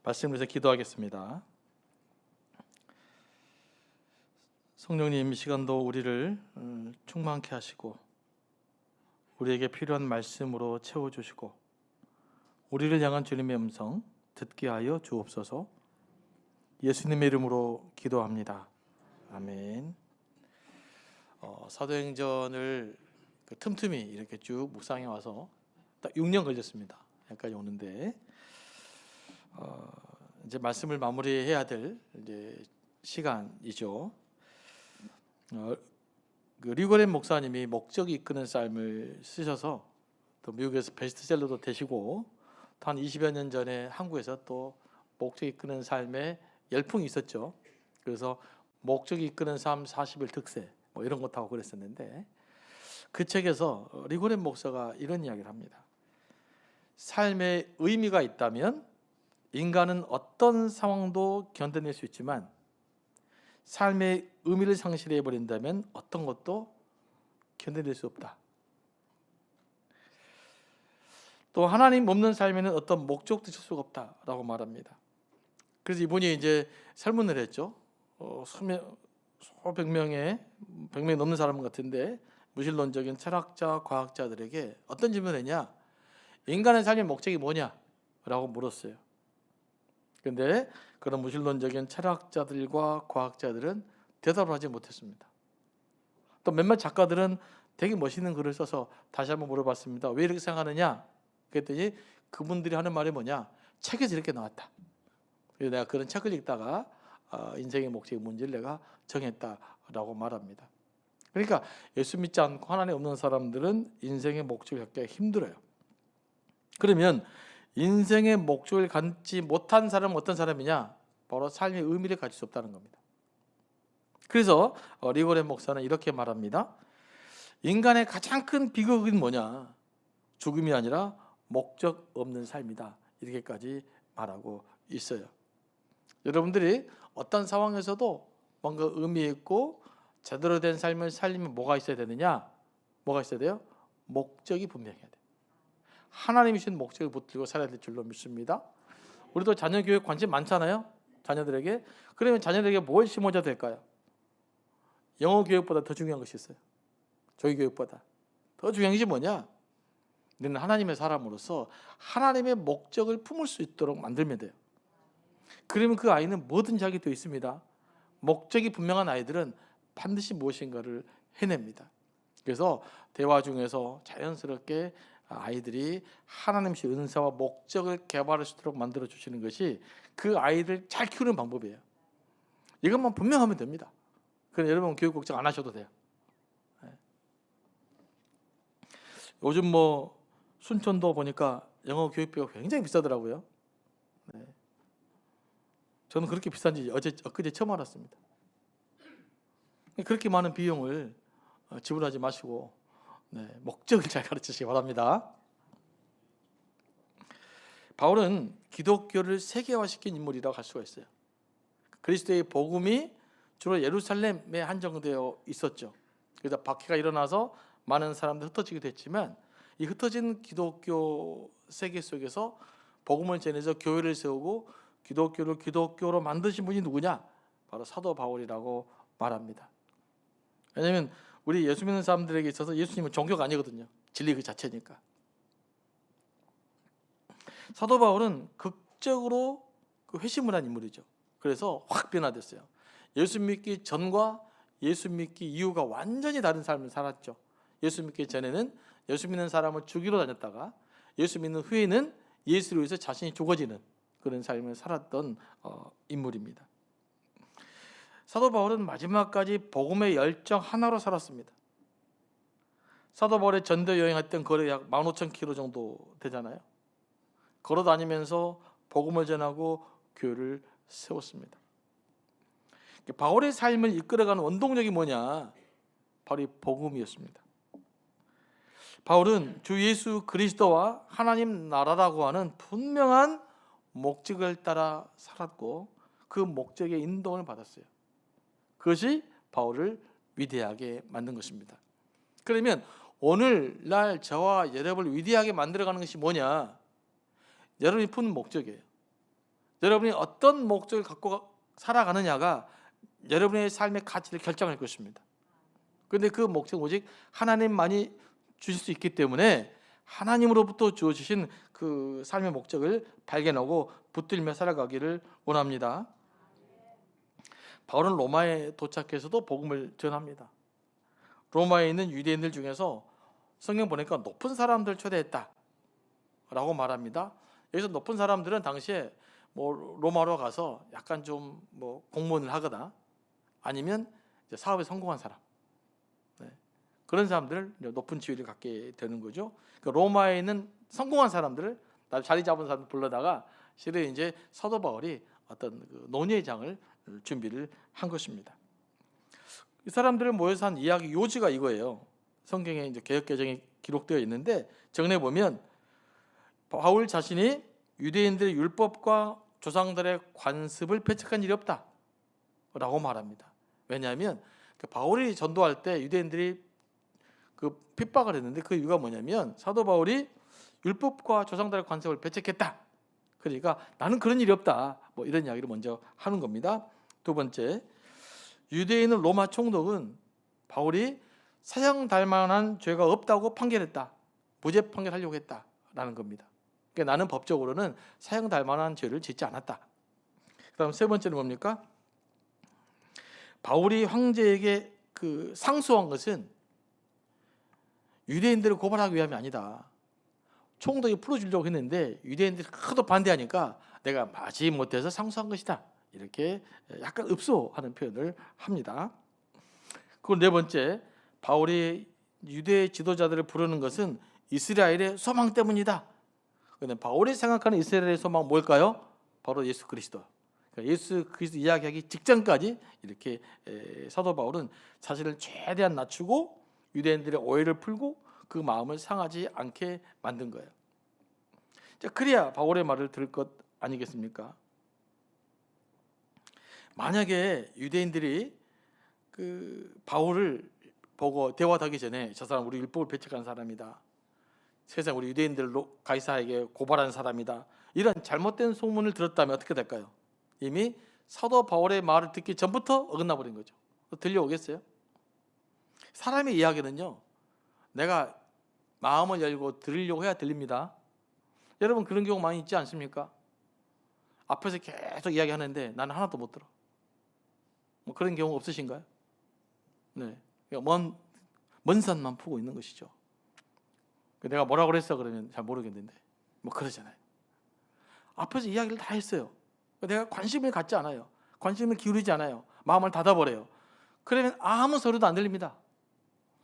말씀을 위해서 기도하겠습니다. 성령님, 이 시간도 우리를 충만케 하시고 우리에게 필요한 말씀으로 채워주시고 우리를 향한 주님의 음성 듣게 하여 주옵소서. 예수님의 이름으로 기도합니다. 아멘. 사도행전을 틈틈이 이렇게 쭉 묵상해 와서 딱 6년 걸렸습니다. 여기까지 오는데 이제 말씀을 마무리해야 될 이제 시간이죠. 리고렌 목사님이 목적이 이끄는 삶을 쓰셔서 또 미국에서 베스트셀러도 되시고 또 한 20여 년 전에 한국에서 또 목적이 이끄는 삶에 열풍이 있었죠. 그래서 목적이 이끄는 삶 40일 특세 뭐 이런 것도 하고 그랬었는데 그 책에서 리고렌 목사가 이런 이야기를 합니다. 삶에 의미가 있다면 인간은 어떤 상황도 견뎌낼 수 있지만 삶의 의미를 상실해 버린다면 어떤 것도 견뎌낼 수 없다. 또 하나님 없는 삶에는 어떤 목적도 있을 수가 없다라고 말합니다. 그래서 이분이 이제 설문을 했죠. 수백 명이 넘는 사람 같은데 무신론적인 철학자, 과학자들에게 어떤 질문을 했냐? 인간의 삶의 목적이 뭐냐라고 물었어요. 그런데 그런 무신론적인 철학자들과 과학자들은 대답을 하지 못했습니다. 또 몇몇 작가들은 되게 멋있는 글을 써서 다시 한번 물어봤습니다. 왜 이렇게 생각하느냐? 그랬더니 그분들이 하는 말이 뭐냐? 책에서 이렇게 나왔다. 그래서 내가 그런 책을 읽다가 인생의 목적이 뭔지를 내가 정했다라고 말합니다. 그러니까 예수 믿지 않고 하나님 없는 사람들은 인생의 목적을 갖기가 힘들어요. 그러면 인생의 목적을 갖지 못한 사람은 어떤 사람이냐? 바로 삶의 의미를 가질 수 없다는 겁니다. 그래서 리고렌 목사는 이렇게 말합니다. 인간의 가장 큰 비극은 뭐냐? 죽음이 아니라 목적 없는 삶이다. 이렇게까지 말하고 있어요. 여러분들이 어떤 상황에서도 뭔가 의미 있고 제대로 된 삶을 살려면 뭐가 있어야 되느냐? 뭐가 있어야 돼요? 목적이 분명해야 돼요. 하나님이 주신 목적을 붙들고 살아야 될 줄로 믿습니다. 우리도 자녀 교육 관심 많잖아요. 자녀들에게. 그러면 자녀들에게 뭘 심어줘야 될까요? 영어 교육보다 더 중요한 것이 있어요. 조기 교육보다. 더 중요한 것이 뭐냐? 너는 하나님의 사람으로서 하나님의 목적을 품을 수 있도록 만들면 돼요. 그러면 그 아이는 뭐든지 하게 되어 있습니다. 목적이 분명한 아이들은 반드시 무엇인가를 해냅니다. 그래서 대화 중에서 자연스럽게 아이들이 하나님의 은사와 목적을 개발할 수 있도록 만들어 주시는 것이 그 아이를 잘 키우는 방법이에요. 이것만 분명하면 됩니다. 그럼 여러분 교육 걱정 안 하셔도 돼요. 요즘 뭐 순천도 보니까 영어 교육비가 굉장히 비싸더라고요. 저는 그렇게 비싼지 엊그제 처음 알았습니다. 그렇게 많은 비용을 지불하지 마시고 목적을 잘 가르치시기 바랍니다. 바울은 기독교를 세계화시킨 인물이라고 할 수가 있어요. 그리스도의 복음이 주로 예루살렘에 한정되어 있었죠. 그래서 박해가 일어나서 많은 사람들이 흩어지기도 했지만 이 흩어진 기독교 세계 속에서 복음을 전해서 교회를 세우고 기독교를 기독교로 만드신 분이 누구냐? 바로 사도 바울이라고 말합니다. 왜냐하면 우리 예수 믿는 사람들에게 있어서 예수님은 종교가 아니거든요. 진리 그 자체니까. 사도 바울은 극적으로 회심을 한 인물이죠. 그래서 확 변화됐어요. 예수 믿기 전과 예수 믿기 이후가 완전히 다른 삶을 살았죠. 예수 믿기 전에는 예수 믿는 사람을 죽이러 다녔다가 예수 믿는 후에는 예수를 위해서 자신이 죽어지는 그런 삶을 살았던 인물입니다. 사도 바울은 마지막까지 복음의 열정 하나로 살았습니다. 사도 바울의 전도 여행했던 거리 약 15,000km 정도 되잖아요. 걸어 다니면서 복음을 전하고 교회를 세웠습니다. 바울의 삶을 이끌어가는 원동력이 뭐냐? 바로 이 복음이었습니다. 바울은 주 예수 그리스도와 하나님 나라라고 하는 분명한 목적을 따라 살았고 그 목적의 인도를 받았어요. 그것이 바울을 위대하게 만든 것입니다. 그러면 오늘날 저와 여러분을 위대하게 만들어가는 것이 뭐냐? 여러분이 푼 목적이에요. 여러분이 어떤 목적을 갖고 살아가느냐가 여러분의 삶의 가치를 결정할 것입니다. 그런데 그 목적은 오직 하나님만이 주실 수 있기 때문에 하나님으로부터 주어주신 그 삶의 목적을 발견하고 붙들며 살아가기를 원합니다. 바울은 로마에 도착해서도 복음을 전합니다. 로마에 있는 유대인들 중에서 성경 보니까 높은 사람들 초대했다 라고 말합니다. 여기서 높은 사람들은 당시에 뭐 로마로 가서 약간 좀 뭐 공무원을 하거나 아니면 이제 사업에 성공한 사람, 그런 사람들을 높은 지위를 갖게 되는 거죠. 그러니까 로마에 있는 성공한 사람들을 자리 잡은 사람들 불러다가 실은 이제 사도 바울이 어떤 그 논의장을 준비를 한 것입니다. 이 사람들을 모여서 한 이야기 요지가 이거예요. 성경에 이제 개역개정이 기록되어 있는데 정리해 보면 바울 자신이 유대인들의 율법과 조상들의 관습을 배척한 일이 없다라고 말합니다. 왜냐하면 바울이 전도할 때 유대인들이 그 핍박을 했는데 그 이유가 뭐냐면 사도 바울이 율법과 조상들의 관습을 배척했다. 그러니까 나는 그런 일이 없다. 뭐 이런 이야기를 먼저 하는 겁니다. 두 번째, 유대인은 로마 총독은 바울이 사형달 만한 죄가 없다고 판결했다. 무죄 판결하려고 했다라는 겁니다. 그러니까 나는 법적으로는 사형달 만한 죄를 짓지 않았다. 그다음 세 번째는 뭡니까? 바울이 황제에게 그 상소한 것은 유대인들을 고발하기 위함이 아니다. 총독이 풀어주려고 했는데 유대인들이 하도 반대하니까 내가 마지 못해서 상소한 것이다. 이렇게 약간 읍소하는 표현을 합니다. 그리고 네 번째, 바울이 유대 지도자들을 부르는 것은 이스라엘의 소망 때문이다. 그런데 바울이 생각하는 이스라엘의 소망은 뭘까요? 바로 예수 그리스도. 그러니까 예수 그리스도 이야기하기 직전까지 이렇게 사도 바울은 자신을 최대한 낮추고 유대인들의 오해를 풀고 그 마음을 상하지 않게 만든 거예요. 자, 그래야 바울의 말을 들을 것 아니겠습니까? 만약에 유대인들이 그 바울을 보고 대화하기 전에 저 사람 우리 율법을 배척한 사람이다. 세상 우리 유대인들로 가이사에게 고발한 사람이다. 이런 잘못된 소문을 들었다면 어떻게 될까요? 이미 사도 바울의 말을 듣기 전부터 어긋나 버린 거죠. 들려오겠어요? 사람의 이야기는요, 내가 마음을 열고 들으려고 해야 들립니다. 여러분 그런 경우 많이 있지 않습니까? 앞에서 계속 이야기하는데 나는 하나도 못 들어. 뭐 그런 경우 없으신가요? 네, 먼 산만 보고 있는 것이죠. 내가 뭐라고 그랬어 그러면 잘 모르겠는데 뭐 그러잖아요. 앞에서 이야기를 다 했어요. 내가 관심을 갖지 않아요. 관심을 기울이지 않아요. 마음을 닫아버려요. 그러면 아무 소리도 안 들립니다.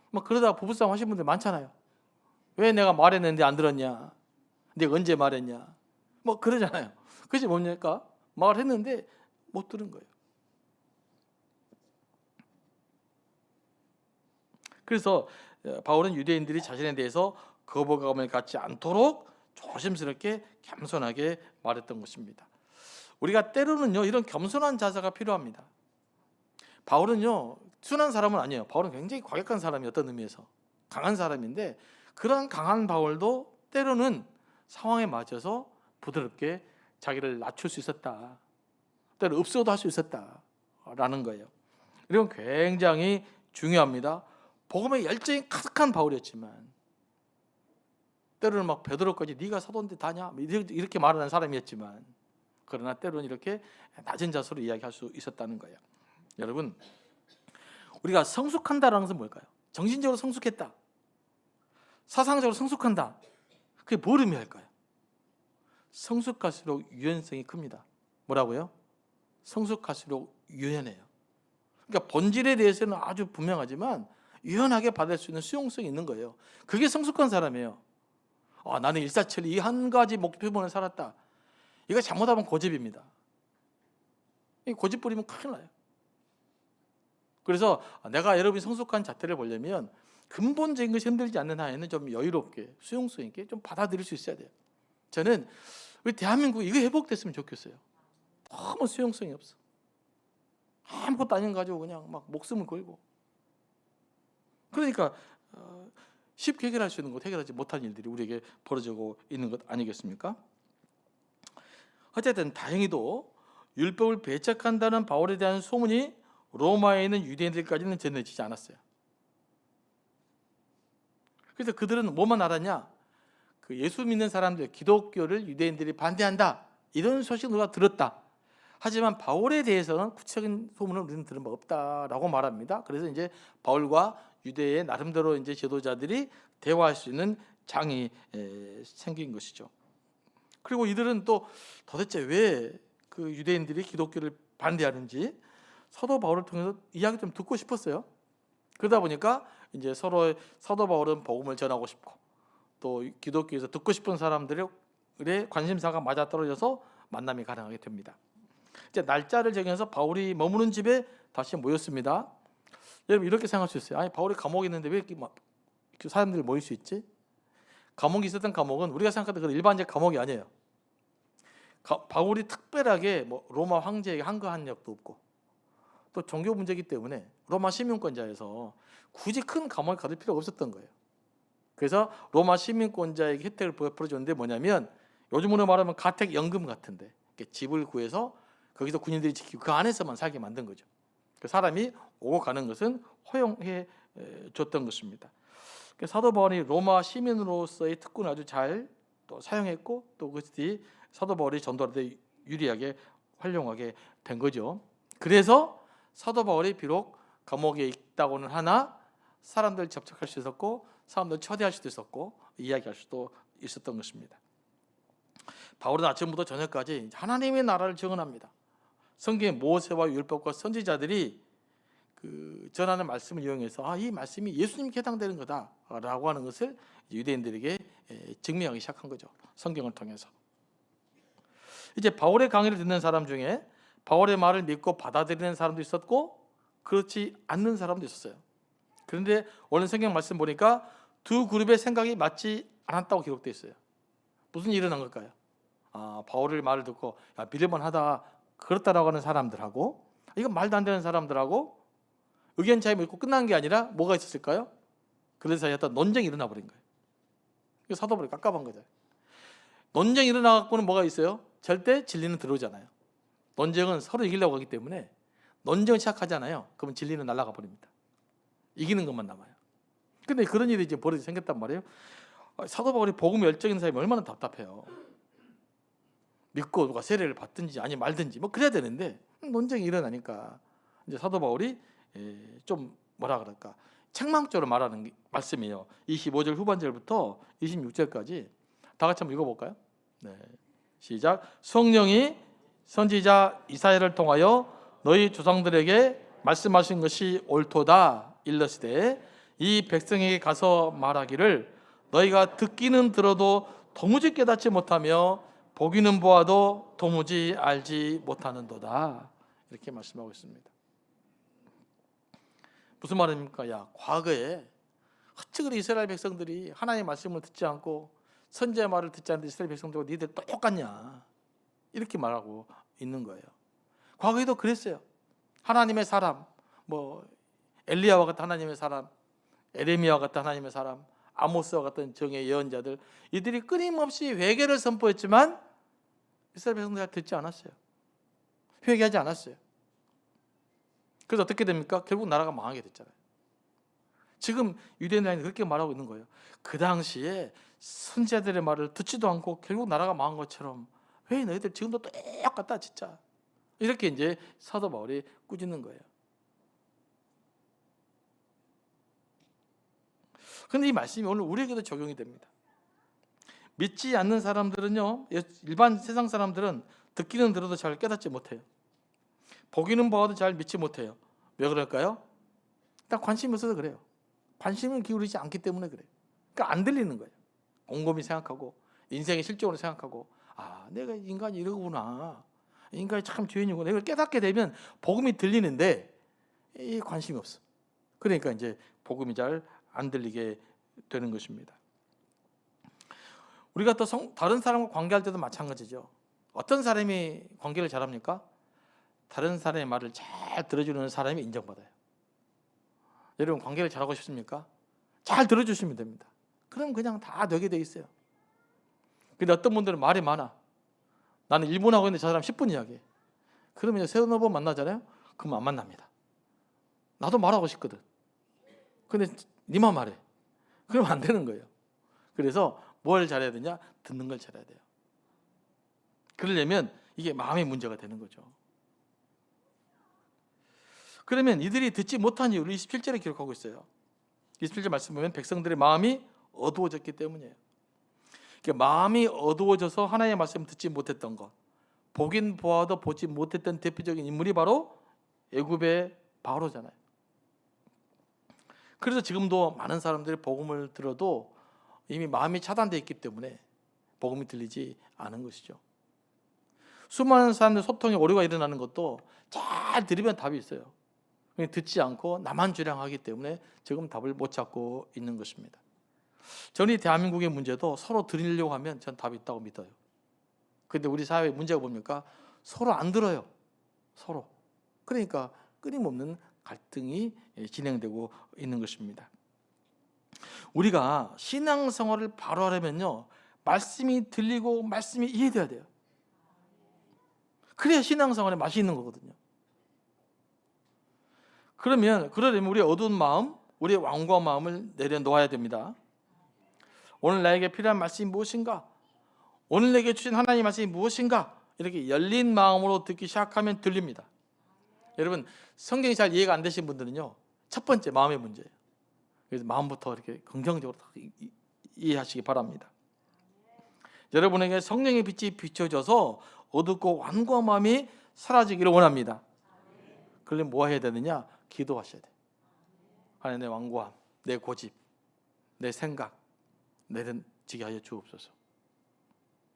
뭐 그러다가 부부싸움 하신 분들 많잖아요. 왜 내가 말했는데 안 들었냐? 내가 언제 말했냐? 뭐 그러잖아요. 그것이 뭡니까? 말했는데 못 들은 거예요. 그래서 바울은 유대인들이 자신에 대해서 거부감을 갖지 않도록 조심스럽게 겸손하게 말했던 것입니다. 우리가 때로는요 이런 겸손한 자세가 필요합니다. 바울은요 순한 사람은 아니에요. 바울은 굉장히 과격한 사람이 어떤 의미에서 강한 사람인데 그런 강한 바울도 때로는 상황에 맞춰서 부드럽게 자기를 낮출 수 있었다. 때로 읍소도 할 수 있었다라는 거예요. 이건 굉장히 중요합니다. 복음의 열정이 가득한 바울이었지만 때로는 막 베드로까지 네가 사도인데 다냐 이렇게 말하는 사람이었지만 그러나 때로는 이렇게 낮은 자세로 이야기할 수 있었다는 거예요. 여러분 우리가 성숙한다라는 것은 뭘까요? 정신적으로 성숙했다. 사상적으로 성숙한다. 그게 뭘 의미할까요? 성숙할수록 유연성이 큽니다. 뭐라고요? 성숙할수록 유연해요. 그러니까 본질에 대해서는 아주 분명하지만 유연하게 받을 수 있는 수용성이 있는 거예요. 그게 성숙한 사람이에요. 나는 일사천리 이 한 가지 목표만을 살았다. 이거 잘못하면 고집입니다. 이 고집 부리면 큰일 나요. 그래서 내가 여러분이 성숙한 잣대를 보려면 근본적인 것이 흔들리지 않는 한에는 좀 여유롭게 수용성 있게 좀 받아들일 수 있어야 돼요. 저는 우리 대한민국 이거 회복됐으면 좋겠어요. 너무 수용성이 없어. 아무것도 아닌 거 가지고 그냥 막 목숨을 걸고. 그러니까 쉽게 해결할 수 있는 것, 해결하지 못한 일들이 우리에게 벌어지고 있는 것 아니겠습니까? 어쨌든 다행히도 율법을 배척한다는 바울에 대한 소문이 로마에 있는 유대인들까지는 전해지지 않았어요. 그래서 그들은 뭐만 알았냐? 그 예수 믿는 사람들, 기독교를 유대인들이 반대한다, 이런 소식 누가 들었다. 하지만 바울에 대해서는 구체적인 소문을 우리는 들은 바 없다라고 말합니다. 그래서 이제 바울과 유대의 나름대로 이제 지도자들이 대화할 수 있는 장이 생긴 것이죠. 그리고 이들은 또 도대체 왜 그 유대인들이 기독교를 반대하는지 사도 바울을 통해서 이야기 좀 듣고 싶었어요. 그러다 보니까 이제 서로 사도 바울은 복음을 전하고 싶고, 또 기독교에서 듣고 싶은 사람들의 관심사가 맞아떨어져서 만남이 가능하게 됩니다. 이제 날짜를 정해서 바울이 머무는 집에 다시 모였습니다. 여러분 이렇게 생각할 수 있어요. 아니 바울이 감옥에 있는데 왜 이렇게 막 사람들이 모일 수 있지? 감옥이 있었던 감옥은 우리가 생각하던 그런 일반적 감옥이 아니에요. 바울이 특별하게 뭐 로마 황제에게 항거한 적도 없고, 또 종교 문제이기 때문에 로마 시민권자에서 굳이 큰 감옥에 가둘 필요가 없었던 거예요. 그래서 로마 시민권자에게 혜택을 베풀어줬는데 뭐냐면 요즘으로 말하면 가택연금 같은데 집을 구해서 거기서 군인들이 지키고 그 안에서만 살게 만든 거죠. 그 사람이 오고 가는 것은 허용해 줬던 것입니다. 사도 바울이 로마 시민으로서의 특권을 아주 잘 또 사용했고, 또 그것이 사도 바울이 전도할 때 유리하게 활용하게 된 거죠. 그래서 사도 바울이 비록 감옥에 있다고는 하나 사람들 접촉할 수 있었고, 사람들 초대할 수도 있었고, 이야기할 수도 있었던 것입니다. 바울은 아침부터 저녁까지 하나님의 나라를 증언합니다. 성경의 모세와 율법과 선지자들이 그 전하는 말씀을 이용해서 이 말씀이 예수님께 해당되는 거다라고 하는 것을 유대인들에게 증명하기 시작한 거죠. 성경을 통해서. 이제 바울의 강의를 듣는 사람 중에 바울의 말을 믿고 받아들이는 사람도 있었고 그렇지 않는 사람도 있었어요. 그런데 오늘 성경 말씀 보니까 두 그룹의 생각이 맞지 않았다고 기록되어 있어요. 무슨 일이 일어난 걸까요? 바울의 말을 듣고 믿을만하다 그렇다라고 하는 사람들하고, 이건 말도 안 되는 사람들하고 의견 차이 있고 끝난 게 아니라 뭐가 있었을까요? 그래서 어떤 논쟁이 일어나 버린 거예요. 사도 바울이 깝깝한 거죠. 논쟁이 일어나 갖고는 뭐가 있어요? 절대 진리는 들어오잖아요. 논쟁은 서로 이기려고 하기 때문에 논쟁을 시작하잖아요. 그러면 진리는 날아가 버립니다. 이기는 것만 남아요. 근데 그런 일이 이제 벌어져 생겼단 말이에요. 사도 바울이 복음 열정 있는 사람이 얼마나 답답해요. 믿고 누가 세례를 받든지 아니 말든지 뭐 그래야 되는데 논쟁이 일어나니까 이제 사도 바울이 좀 뭐라 그럴까 책망적으로 말하는 말씀이에요. 25절 후반절부터 26절까지 다 같이 한번 읽어볼까요? 네, 시작. 성령이 선지자 이사야를 통하여 너희 조상들에게 말씀하신 것이 옳도다 일러시되 이 백성에게 가서 말하기를 너희가 듣기는 들어도 도무지 깨닫지 못하며 보기는 보아도 도무지 알지 못하는도다, 이렇게 말씀하고 있습니다. 무슨 말입니까? 과거에 어찌 이스라엘 백성들이 하나님의 말씀을 듣지 않고 선지자의 말을 듣지 않는 이스라엘 백성들과 니들 똑같냐, 이렇게 말하고 있는 거예요. 과거에도 그랬어요. 하나님의 사람, 뭐 엘리야와 같은 하나님의 사람, 에레미야와 같은 하나님의 사람, 아모스와 같은 정의 예언자들, 이들이 끊임없이 회개를 선포했지만 이스라엘 백성들이 듣지 않았어요. 회개하지 않았어요. 그래서 어떻게 됩니까? 결국 나라가 망하게 됐잖아요. 지금 유대인들이 그렇게 말하고 있는 거예요. 그 당시에 선지자들의 말을 듣지도 않고 결국 나라가 망한 것처럼 왜 너희들 지금도 똑같다 진짜, 이렇게 이제 사도 바울이 꾸짖는 거예요. 그런데 이 말씀이 오늘 우리에게도 적용이 됩니다. 믿지 않는 사람들은요, 일반 세상 사람들은 듣기는 들어도 잘 깨닫지 못해요. 보기는 보아도 잘 믿지 못해요. 왜 그럴까요? 일단 관심이 없어서 그래요. 관심을 기울이지 않기 때문에 그래요. 그러니까 안 들리는 거예요. 곰곰이 생각하고 인생의 실정으로 생각하고 내가 인간이 이러구나, 인간이 참 죄인이구나, 이걸 깨닫게 되면 복음이 들리는데 이 관심이 없어. 그러니까 이제 복음이 잘 안 들리게 되는 것입니다. 우리가 또 다른 사람과 관계할 때도 마찬가지죠. 어떤 사람이 관계를 잘합니까? 다른 사람의 말을 잘 들어주는 사람이 인정받아요. 여러분 관계를 잘하고 싶습니까? 잘 들어주시면 됩니다. 그럼 그냥 다 되게 돼 있어요. 근데 어떤 분들은 말이 많아. 나는 1분 하고 있는데 저 사람 10분 이야기해. 그러면 이제 세너 번 만나잖아요. 그러면 안 만납니다. 나도 말하고 싶거든. 근데 니만 말해. 그러면 안 되는 거예요. 그래서 뭘 잘해야 되냐? 듣는 걸 잘해야 돼요. 그러려면 이게 마음의 문제가 되는 거죠. 그러면 이들이 듣지 못한 이유를 27절에 기록하고 있어요. 27절 말씀 보면 백성들의 마음이 어두워졌기 때문이에요. 그러니까 마음이 어두워져서 하나님의 말씀을 듣지 못했던 것, 보긴 보아도 보지 못했던 대표적인 인물이 바로 애굽의 바로잖아요. 그래서 지금도 많은 사람들이 복음을 들어도 이미 마음이 차단되어 있기 때문에 복음이 들리지 않은 것이죠. 수많은 사람들 소통에 오류가 일어나는 것도 잘 들으면 답이 있어요. 듣지 않고 나만 주량하기 때문에 지금 답을 못 찾고 있는 것입니다. 저는 이 대한민국의 문제도 서로 들으려고 하면 전 답이 있다고 믿어요. 그런데 우리 사회의 문제가 뭡니까? 서로 안 들어요. 서로. 그러니까 끊임없는 갈등이 진행되고 있는 것입니다. 우리가 신앙생활을 바로 하려면요, 말씀이 들리고 말씀이 이해돼야 돼요. 그래야 신앙생활에 맛이 있는 거거든요. 그러려면 우리의 어두운 마음, 우리의 완고한 마음을 내려놓아야 됩니다. 오늘 나에게 필요한 말씀이 무엇인가? 오늘 내게 주신 하나님의 말씀이 무엇인가? 이렇게 열린 마음으로 듣기 시작하면 들립니다. 여러분, 성경이 잘 이해가 안 되신 분들은요, 첫 번째 마음의 문제예요. 그래서 마음부터 이렇게 긍정적으로 이해하시기 바랍니다. 여러분에게 성령의 빛이 비춰져서 어둡고 완고한 마음이 사라지기를 원합니다. 그러려면 뭐 해야 되느냐? 기도하셔야 돼요. 하나님, 내 완고함, 내 고집, 내 생각 내려지게 하여 주옵소서.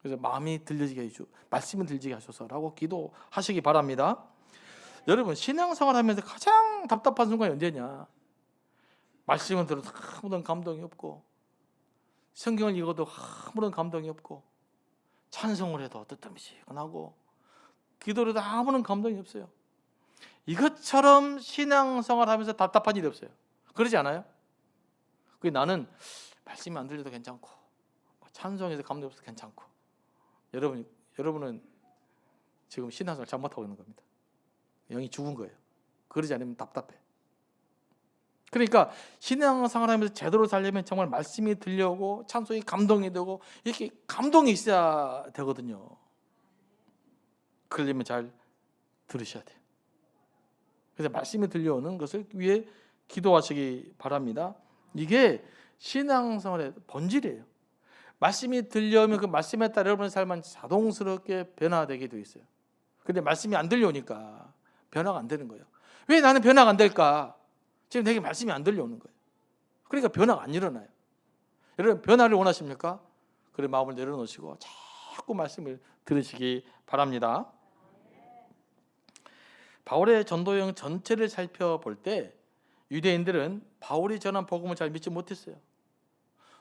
그래서 마음이 들려지게 해주고 말씀이 들리게 하소서라고 기도하시기 바랍니다. 여러분, 신앙생활 하면서 가장 답답한 순간이 언제냐? 말씀을 들어도 아무런 감동이 없고, 성경을 읽어도 아무런 감동이 없고, 찬송을 해도 뜨뜻미지근하고, 기도를 해도 아무런 감동이 없어요. 이것처럼 신앙생활 하면서 답답한 일이 없어요. 그러지 않아요? 나는 말씀이 안 들려도 괜찮고, 찬송에서 감동이 없어도 괜찮고. 여러분은 지금 신앙생활 잘못하고 있는 겁니다. 영이 죽은 거예요. 그러지 않으면 답답해. 그러니까 신앙생활 하면서 제대로 살려면 정말 말씀이 들려오고 찬송이 감동이 되고 이렇게 감동이 있어야 되거든요. 그러려면 잘 들으셔야 돼요. 그래서 말씀이 들려오는 것을 위해 기도하시기 바랍니다. 이게 신앙생활의 본질이에요. 말씀이 들려오면 그 말씀에 따라 여러분의 삶은 자동스럽게 변화되게 되어 있어요. 그런데 말씀이 안 들려오니까 변화가 안 되는 거예요. 왜 나는 변화가 안 될까? 지금 내게 말씀이 안 들려오는 거예요. 그러니까 변화가 안 일어나요. 여러분, 변화를 원하십니까? 그래, 마음을 내려놓으시고 자꾸 말씀을 들으시기 바랍니다. 바울의 전도여행 전체를 살펴볼 때 유대인들은 바울이 전한 복음을 잘 믿지 못했어요.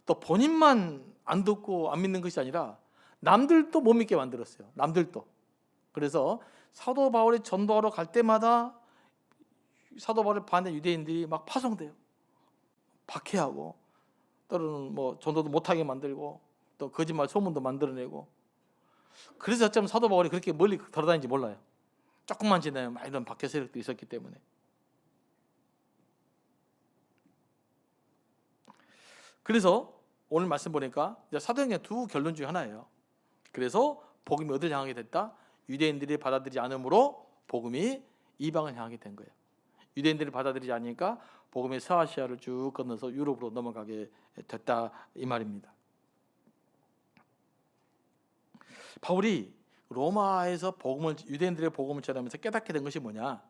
또 본인만 안 듣고 안 믿는 것이 아니라 남들도 못 믿게 만들었어요. 남들도. 그래서 사도 바울이 전도하러 갈 때마다 사도 바울을 반대 유대인들이 막 파송돼요. 박해하고, 때로는 전도도 못하게 만들고, 또 거짓말 소문도 만들어내고. 그래서 어쩌면 사도 바울이 그렇게 멀리 돌아다니는지 몰라요. 조금만 지나면 막 이런 박해 세력도 있었기 때문에. 그래서 오늘 말씀 보니까 사도행전 두 결론 중에 하나예요. 그래서 복음이 어디를 향하게 됐다? 유대인들이 받아들이지 않으므로 복음이 이방을 향하게 된 거예요. 유대인들이 받아들이지 않으니까 복음이 서아시아를 쭉 건너서 유럽으로 넘어가게 됐다, 이 말입니다. 바울이 로마에서 유대인들의 복음을 전하면서 깨닫게 된 것이 뭐냐?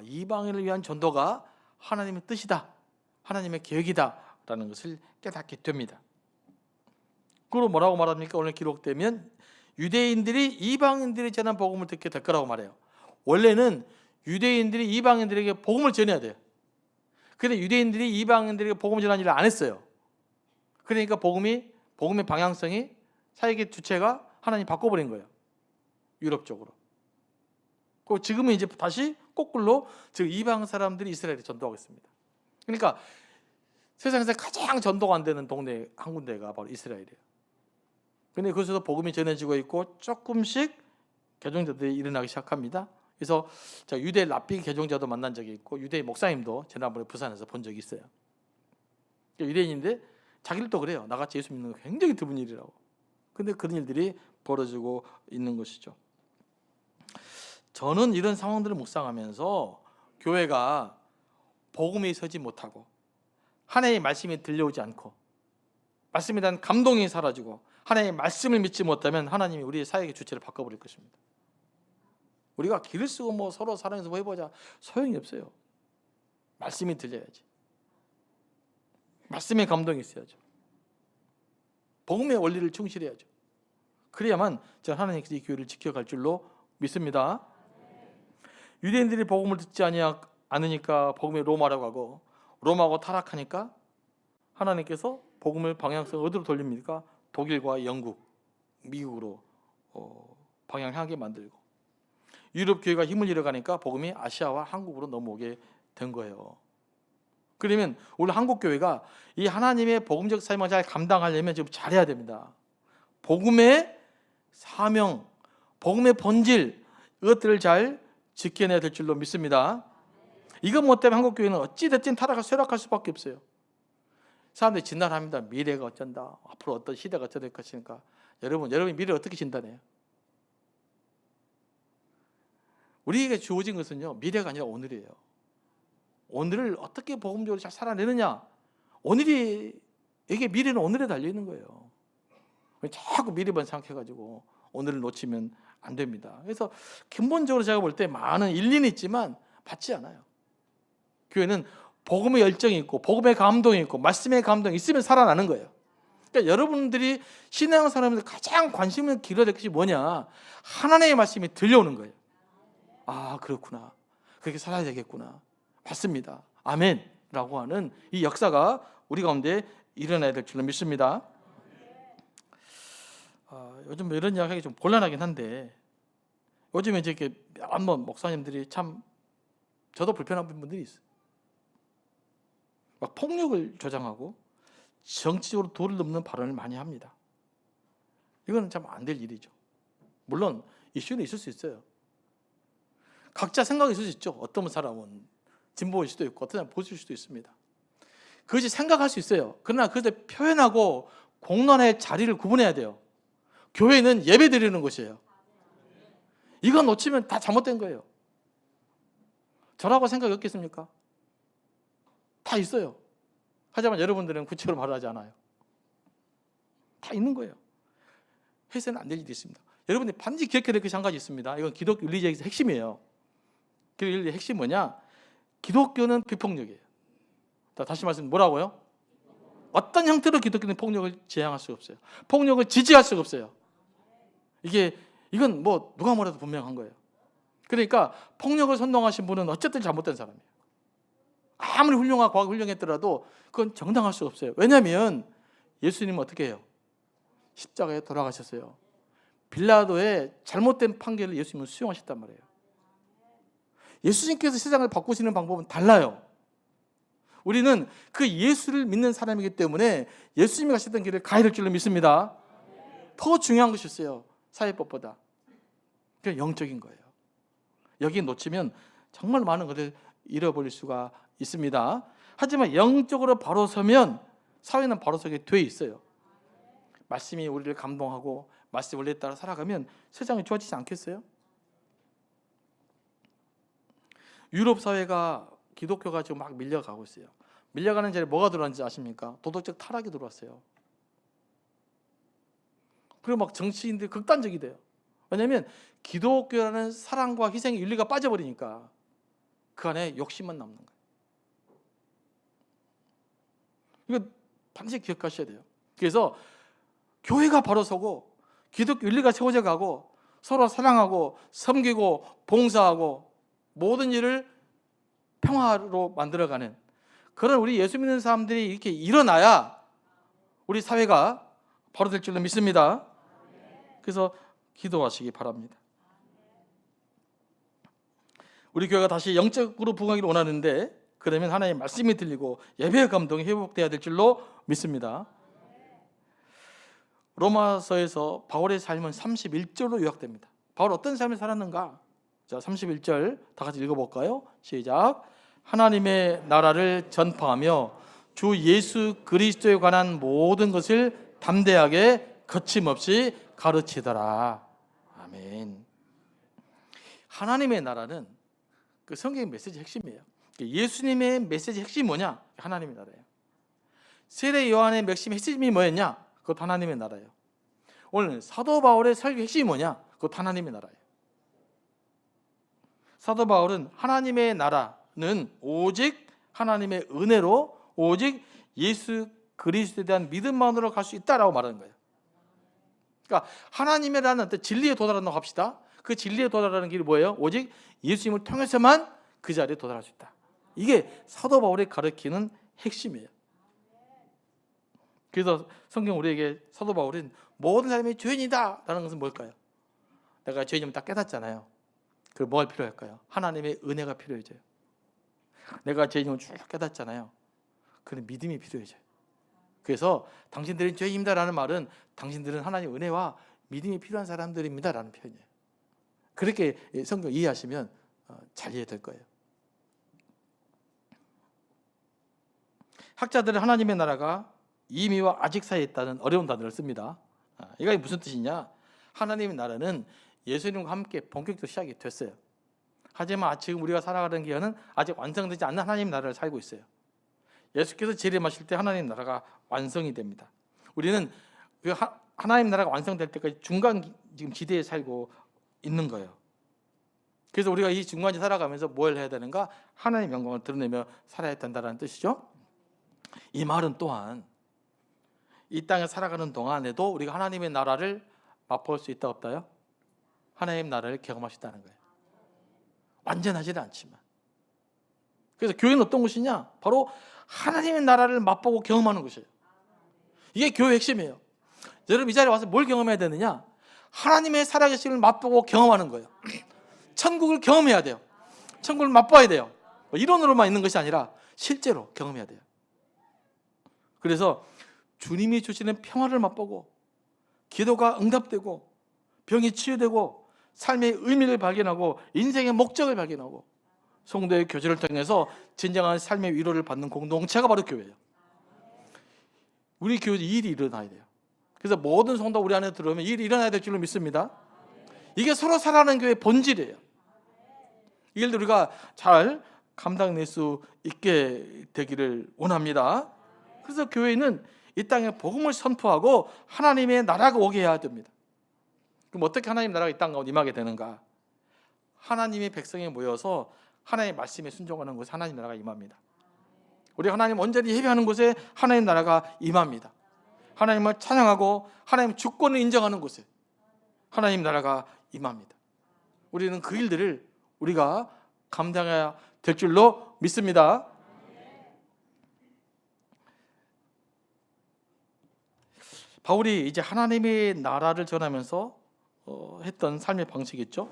이방인을 위한 전도가 하나님의 뜻이다, 하나님의 계획이다라는 것을 깨닫게 됩니다. 그리고 뭐라고 말합니까? 오늘 기록되면 유대인들이 이방인들이 전한 복음을 듣게 될 거라고 말해요. 원래는 유대인들이 이방인들에게 복음을 전해야 돼요. 그런데 유대인들이 이방인들에게 복음을 전하는 일을 안 했어요. 그러니까 복음의 방향성이, 사역의 주체가 하나님 바꿔버린 거예요. 유럽 쪽으로. 그리고 지금은 이제 다시 거꾸로 즉 이방 사람들이 이스라엘에 전도하고 있습니다. 그러니까 세상에서 가장 전도가 안 되는 동네 한 군데가 바로 이스라엘이에요. 근데 그것에서 복음이 전해지고 있고 조금씩 개종자들이 일어나기 시작합니다. 그래서 제가 유대 랍비 개종자도 만난 적이 있고 유대 목사님도 지난번에 부산에서 본 적이 있어요. 유대인인데 자기들도 그래요. 나같이 예수 믿는 거 굉장히 드문 일이라고. 근데 그런 일들이 벌어지고 있는 것이죠. 저는 이런 상황들을 묵상하면서 교회가 복음이 서지 못하고 하나님의 말씀이 들려오지 않고 말씀에 대한 감동이 사라지고 하나님의 말씀을 믿지 못하면 하나님이 우리의 사역의 주체를 바꿔버릴 것입니다. 우리가 길을 쓰고 뭐 서로 사랑해서 뭐 해보자 소용이 없어요. 말씀이 들려야지. 말씀의 감동이 있어야죠. 복음의 원리를 충실해야죠. 그래야만 제가 하나님께서 이 교회를 지켜갈 줄로 믿습니다. 유대인들이 복음을 듣지 않으니까 복음이 로마라고 하고 로마하고 타락하니까 하나님께서 복음을 방향성을 어디로 돌립니까? 독일과 영국, 미국으로 방향하게 만들고 유럽 교회가 힘을 잃어가니까 복음이 아시아와 한국으로 넘어오게 된 거예요. 그러면 우리 한국 교회가 이 하나님의 복음적 사명을 잘 감당하려면 지금 잘해야 됩니다. 복음의 사명, 복음의 본질 이것들을 잘 지켜내야 될 줄로 믿습니다. 이것 못 때문에 한국 교회는 어찌됐든 타락할 쇠락할 수밖에 없어요. 사람들이 진단합니다. 미래가 어쩐다. 앞으로 어떤 시대가 어떻게 될 것인가. 여러분이 미래를 어떻게 진단해요? 우리에게 주어진 것은요 미래가 아니라 오늘이에요. 오늘을 어떻게 복음적으로 잘 살아내느냐. 이게 미래는 오늘에 달려 있는 거예요. 자꾸 미래만 생각해가지고 오늘을 놓치면 안 됩니다. 그래서 근본적으로 제가 볼 때 많은 일리는 있지만 맞지 않아요. 교회는 복음의 열정이 있고 복음의 감동이 있고 말씀의 감동이 있으면 살아나는 거예요. 그러니까 여러분들이 신앙생활하면서 가장 관심을 기울여야 될 것이 뭐냐. 하나님의 말씀이 들려오는 거예요. 아 그렇구나. 그렇게 살아야 되겠구나. 맞습니다. 아멘 라고 하는 이 역사가 우리 가운데 일어나야 될 줄로 믿습니다. 요즘 이런 이야기가 좀 곤란하긴 한데 요즘에 이제 이렇게 한번 목사님들이 참 저도 불편한 분들이 있어요. 막 폭력을 조장하고 정치적으로 도를 넘는 발언을 많이 합니다. 이거는 참 안 될 일이죠. 물론 이슈는 있을 수 있어요. 각자 생각이 있을 수 있죠. 어떤 사람은 진보일 수도 있고 어떤 사람은 보수일 수도 있습니다. 그것이 생각할 수 있어요. 그러나 그것을 표현하고 공론의 자리를 구분해야 돼요. 교회는 예배 드리는 곳이에요. 이거 놓치면 다 잘못된 거예요. 저라고 생각이 없겠습니까? 다 있어요. 하지만 여러분들은 구체적으로 말하지 않아요. 다 있는 거예요. 해서는 안 될 일이 있습니다. 여러분들이 반드시 기억해야 될 것이 한 가지 있습니다. 이건 기독교 윤리적인 핵심이에요. 기독교 윤리의 핵심이 뭐냐? 기독교는 비폭력이에요. 다시 말씀 뭐라고요? 어떤 형태로 기독교는 폭력을 지향할 수가 없어요. 폭력을 지지할 수가 없어요. 이건 뭐 누가 뭐래도 분명한 거예요. 그러니까 폭력을 선동하신 분은 어쨌든 잘못된 사람이에요. 아무리 훌륭하고 과거 훌륭했더라도 그건 정당할 수가 없어요. 왜냐하면 예수님은 어떻게 해요? 십자가에 돌아가셨어요. 빌라도의 잘못된 판결을 예수님은 수용하셨단 말이에요. 예수님께서 세상을 바꾸시는 방법은 달라요. 우리는 그 예수를 믿는 사람이기 때문에 예수님이 가셨던 길을 가야 될 줄로 믿습니다. 더 중요한 것이 있어요. 사회법보다. 그게 영적인 거예요. 여기 놓치면 정말 많은 것을 잃어버릴 수가 있습니다. 하지만 영적으로 바로 서면 사회는 바로 서게 돼 있어요. 말씀이 우리를 감동하고 말씀 원리에 따라 살아가면 세상이 좋아지지 않겠어요? 유럽 사회가 기독교가 지금 막 밀려가고 있어요. 밀려가는 자리에 뭐가 들어왔는지 아십니까? 도덕적 타락이 들어왔어요. 그리고 막 정치인들이 극단적이 돼요. 왜냐하면 기독교라는 사랑과 희생의 윤리가 빠져버리니까 그 안에 욕심만 남는 거예요. 이거 반드시 기억하셔야 돼요. 그래서 교회가 바로 서고 기독교 윤리가 세워져 가고 서로 사랑하고 섬기고 봉사하고 모든 일을 평화로 만들어가는 그런 우리 예수 믿는 사람들이 이렇게 일어나야 우리 사회가 바로 될 줄로 믿습니다. 그래서 기도하시기 바랍니다. 우리 교회가 다시 영적으로 부흥하기를 원하는데 그러면 하나님의 말씀이 들리고 예배의 감동이 회복돼야 될 줄로 믿습니다. 로마서에서 바울의 삶은 31절로 요약됩니다. 바울 어떤 삶을 살았는가? 자, 31절 다 같이 읽어볼까요? 시작. 하나님의 나라를 전파하며 주 예수 그리스도에 관한 모든 것을 담대하게 거침없이 가르치더라. 아멘. 하나님의 나라는 그 성경의 메시지 핵심이에요. 예수님의 메시지 핵심이 뭐냐? 하나님의 나라예요. 세례 요한의 핵심이 뭐였냐? 그것 하나님의 나라예요. 오늘 사도 바울의 설교 핵심이 뭐냐? 그것 하나님의 나라예요. 사도 바울은 하나님의 나라는 오직 하나님의 은혜로, 오직 예수 그리스도에 대한 믿음만으로 갈 수 있다라고 말하는 거예요. 그러니까 하나님의 나라는 진리에 도달한다고 합시다. 그 진리에 도달하는 길이 뭐예요? 오직 예수님을 통해서만 그 자리에 도달할 수 있다. 이게 사도 바울이 가르치는 핵심이에요. 그래서 성경 우리에게 사도 바울은 모든 사람이 죄인이다 라는 것은 뭘까요? 내가 죄인이면 딱 깨닫잖아요. 그럼 뭐가 필요할까요? 하나님의 은혜가 필요해져요. 내가 죄인임을 쭉 깨닫잖아요. 그런 믿음이 필요해져요. 그래서 당신들은 죄인입니다 라는 말은 당신들은 하나님의 은혜와 믿음이 필요한 사람들입니다 라는 표현이에요. 그렇게 성경 이해하시면 잘 이해될 거예요. 학자들은 하나님의 나라가 이미와 아직 사이에 있다는 어려운 단어를 씁니다. 이게 무슨 뜻이냐? 하나님의 나라는 예수님과 함께 본격적으로 시작이 됐어요. 하지만 지금 우리가 살아가는 기회는 아직 완성되지 않는 하나님의 나라를 살고 있어요. 예수께서 재림하실 때 하나님의 나라가 완성이 됩니다. 우리는 그 하나님의 나라가 완성될 때까지 중간 지금 지대에 살고 있는 거예요. 그래서 우리가 이 중간에 살아가면서 뭘 해야 되는가? 하나님의 영광을 드러내며 살아야 된다는 뜻이죠. 이 말은 또한 이 땅에 살아가는 동안에도 우리가 하나님의 나라를 맛볼 수 있다 없다요? 하나님의 나라를 경험할 수 있다는 거예요. 완전하지는 않지만. 그래서 교회는 어떤 곳이냐? 바로 하나님의 나라를 맛보고 경험하는 곳이에요. 이게 교회의 핵심이에요. 여러분 이 자리에 와서 뭘 경험해야 되느냐? 하나님의 살아계심을 맛보고 경험하는 거예요. 천국을 경험해야 돼요. 천국을 맛봐야 돼요. 이론으로만 있는 것이 아니라 실제로 경험해야 돼요. 그래서 주님이 주시는 평화를 맛보고 기도가 응답되고 병이 치유되고 삶의 의미를 발견하고 인생의 목적을 발견하고 성도의 교제를 통해서 진정한 삶의 위로를 받는 공동체가 바로 교회예요. 우리 교회에 이 일이 일어나야 돼요. 그래서 모든 성도 우리 안에 들어오면 이 일이 일어나야 될 줄로 믿습니다. 이게 서로 살아가는 교회의 본질이에요. 이 일도 우리가 잘 감당낼 수 있게 되기를 원합니다. 그래서 교회는 이 땅에 복음을 선포하고 하나님의 나라가 오게 해야 됩니다. 그럼 어떻게 하나님의 나라가 이 땅 가운데 임하게 되는가? 하나님의 백성이 모여서 하나님의 말씀에 순종하는 곳에 하나님의 나라가 임합니다. 우리 하나님 온전히 예배하는 곳에 하나님의 나라가 임합니다. 하나님을 찬양하고 하나님의 주권을 인정하는 곳에 하나님의 나라가 임합니다. 우리는 그 일들을 우리가 감당해야 될 줄로 믿습니다. 바울이 이제 하나님의 나라를 전하면서 했던 삶의 방식이 있죠.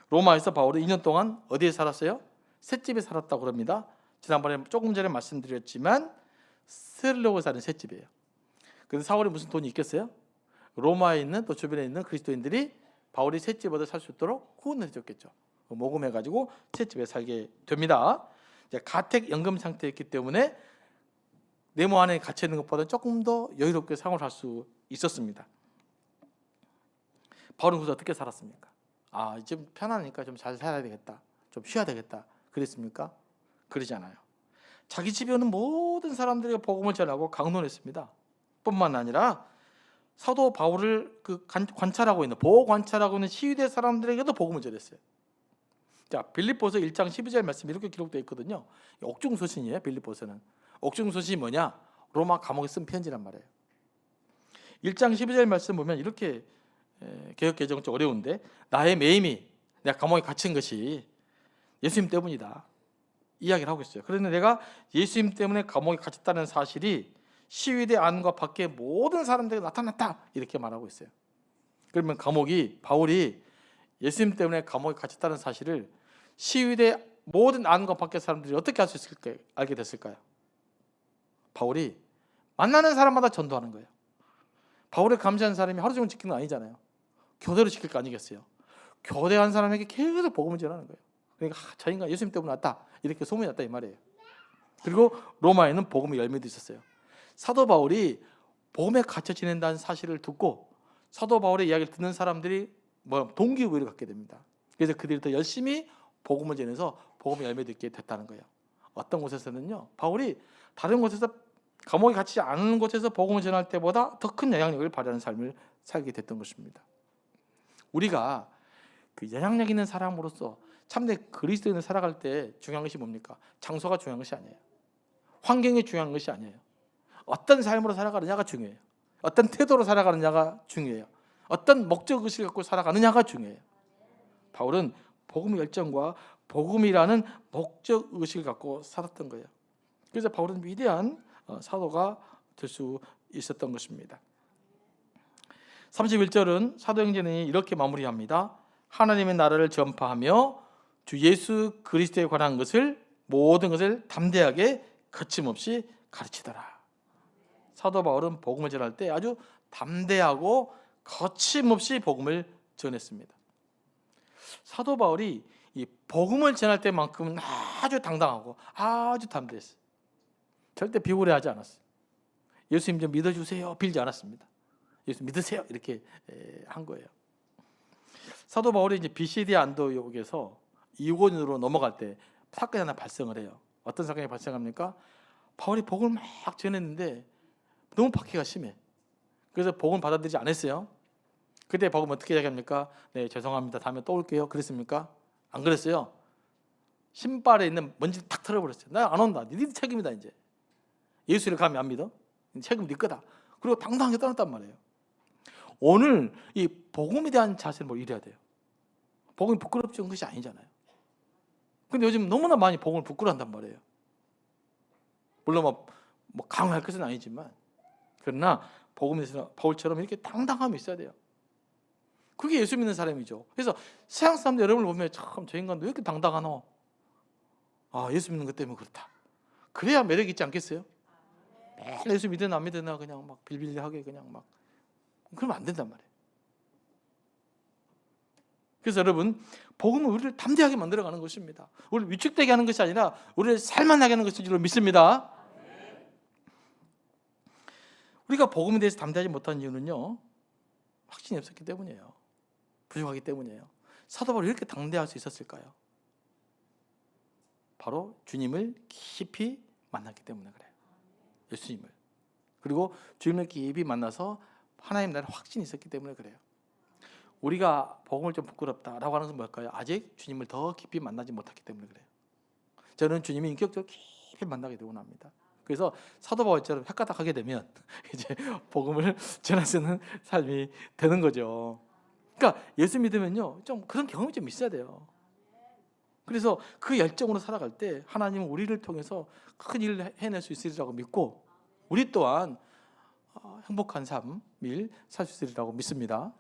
로마에서 바울은 2년 동안 어디에 살았어요? 셋집에 살았다고 그럽니다. 지난번에 조금 전에 말씀드렸지만 스르로고 사는 셋집이에요. 그래서 사울이 무슨 돈이 있겠어요? 로마에 있는 또 주변에 있는 그리스도인들이 바울이 셋집에 살 수 있도록 후원을 해줬겠죠. 모금해가지고 셋집에 살게 됩니다. 이제 가택 연금 상태였기 때문에 네모 안에 갇혀 있는 것보다 조금 더 여유롭게 생활을 할 수 있었습니다. 바울은 그래서 어떻게 살았습니까? 이제 편하니까 좀 잘 살아야 되겠다, 좀 쉬어야 되겠다 그랬습니까? 그러지 않아요. 자기 집에 오는 모든 사람들에게 복음을 전하고 강론했습니다. 뿐만 아니라 사도 바울을 관찰하고 있는, 보호 관찰하고 있는 시위대 사람들에게도 복음을 전했어요. 자, 빌립보서 1장 12절 말씀 이렇게 기록되어 있거든요. 옥중서신이에요. 빌립보서는 옥중서신이 뭐냐? 로마 감옥에 쓴 편지란 말이에요. 1장 12절 말씀 보면 이렇게, 개역 개정은 좀 어려운데, 나의 매임이, 내가 감옥에 갇힌 것이 예수님 때문이다 이야기를 하고 있어요. 그런데 내가 예수님 때문에 감옥에 갇혔다는 사실이 시위대 안과 밖에 모든 사람들에게 나타났다 이렇게 말하고 있어요. 그러면 바울이 예수님 때문에 감옥에 갇혔다는 사실을 시위대 모든 안과 밖의 사람들이 어떻게 알게 됐을까요? 바울이 만나는 사람마다 전도하는 거예요. 바울을 감시하는 사람이 하루 종일 지키는 거 아니잖아요. 교대로 지킬 거 아니겠어요? 교대한 사람에게 계속 복음을 전하는 거예요. 그러니까 저 인간 예수님 때문에 왔다 이렇게 소문이 났다 이 말이에요. 그리고 로마에는 복음의 열매도 있었어요. 사도 바울이 복음에 갇혀 지낸다는 사실을 듣고 사도 바울의 이야기를 듣는 사람들이 동기부여를 갖게 됩니다. 그래서 그들이 더 열심히 복음을 전해서 복음의 열매도 있게 됐다는 거예요. 어떤 곳에서는요, 바울이 다른 곳에서 감옥에 갇히지 않은 곳에서 복음을 전할 때보다 더 큰 영향력을 발휘하는 삶을 살게 됐던 것입니다. 우리가 그 영향력 있는 사람으로서 참된 그리스도인을 살아갈 때 중요한 것이 뭡니까? 장소가 중요한 것이 아니에요. 환경이 중요한 것이 아니에요. 어떤 삶으로 살아가느냐가 중요해요. 어떤 태도로 살아가느냐가 중요해요. 어떤 목적의식을 갖고 살아가느냐가 중요해요. 바울은 복음의 열정과 복음이라는 목적의식을 갖고 살았던 거예요. 그래서 바울은 위대한 사도가 될 수 있었던 것입니다. 31절은 사도행전이 이렇게 마무리합니다. 하나님의 나라를 전파하며 주 예수 그리스도에 관한 것을 모든 것을 담대하게 거침없이 가르치더라. 사도 바울은 복음을 전할 때 아주 담대하고 거침없이 복음을 전했습니다. 사도 바울이 이 복음을 전할 때만큼은 아주 당당하고 아주 담대했어요. 절대 비굴해하지 않았어요. 예수님 좀 믿어주세요 빌지 않았습니다. 예수 믿으세요 이렇게 한 거예요. 사도 바울이 이제 비시디아 안디옥에서 이고니로 넘어갈 때 사건이 하나 발생을 해요. 어떤 사건이 발생합니까? 바울이 복음을 막 전했는데 너무 박해가 심해. 그래서 복음 받아들이지 않았어요. 그때 복음 어떻게 이야기합니까? 네, 죄송합니다. 다음에 또 올게요. 그랬습니까? 안 그랬어요. 신발에 있는 먼지 탁 털어버렸어요. 나 안 온다. 니들 책임이다 이제. 예수를 감히 안 믿어? 책임 네 거다. 그리고 당당하게 떠났단 말이에요. 오늘 이 복음에 대한 자세를 이래야 돼요. 복음이 부끄럽지 않은 것이 아니잖아요. 근데 요즘 너무나 많이 복음을 부끄러워한단 말이에요. 물론 뭐 강요할 것은 아니지만 그러나 복음에 대해서 바울처럼 이렇게 당당함이 있어야 돼요. 그게 예수 믿는 사람이죠. 그래서 세상 사람들 여러분을 보면 참 저 인간도 왜 이렇게 당당하노? 아, 예수 믿는 것 때문에 그렇다. 그래야 매력이 있지 않겠어요? 매일 예수 믿으나 안 믿으나 그냥 막 빌빌하게 그냥 막 그러면 안 된단 말이에요. 그래서 여러분 복음은 우리를 담대하게 만들어가는 것입니다. 우리를 위축되게 하는 것이 아니라 우리를 살만하게 하는 것인 줄 믿습니다. 우리가 복음에 대해서 담대하지 못한 이유는요, 확신이 없었기 때문이에요. 부족하기 때문이에요. 사도 바울이 이렇게 당대할 수 있었을까요? 바로 주님을 깊이 만났기 때문에 그래요. 예수님을. 그리고 주님을 깊이 만나서 하나님 나라에 확신이 있었기 때문에 그래요. 우리가 복음을 좀 부끄럽다라고 하는 것은 뭘까요? 아직 주님을 더 깊이 만나지 못했기 때문에 그래요. 저는 주님이 인격적으로 깊이 만나게 되고 납니다. 그래서 사도 바울처럼 헷가닥하게 되면 이제 복음을 전할 수 있는 삶이 되는 거죠. 그러니까 예수 믿으면요, 좀 그런 경험이 좀 있어야 돼요. 그래서 그 열정으로 살아갈 때 하나님은 우리를 통해서 큰 일을 해낼 수 있으리라고 믿고 우리 또한 행복한 삶을 살 수 있으리라고 믿습니다.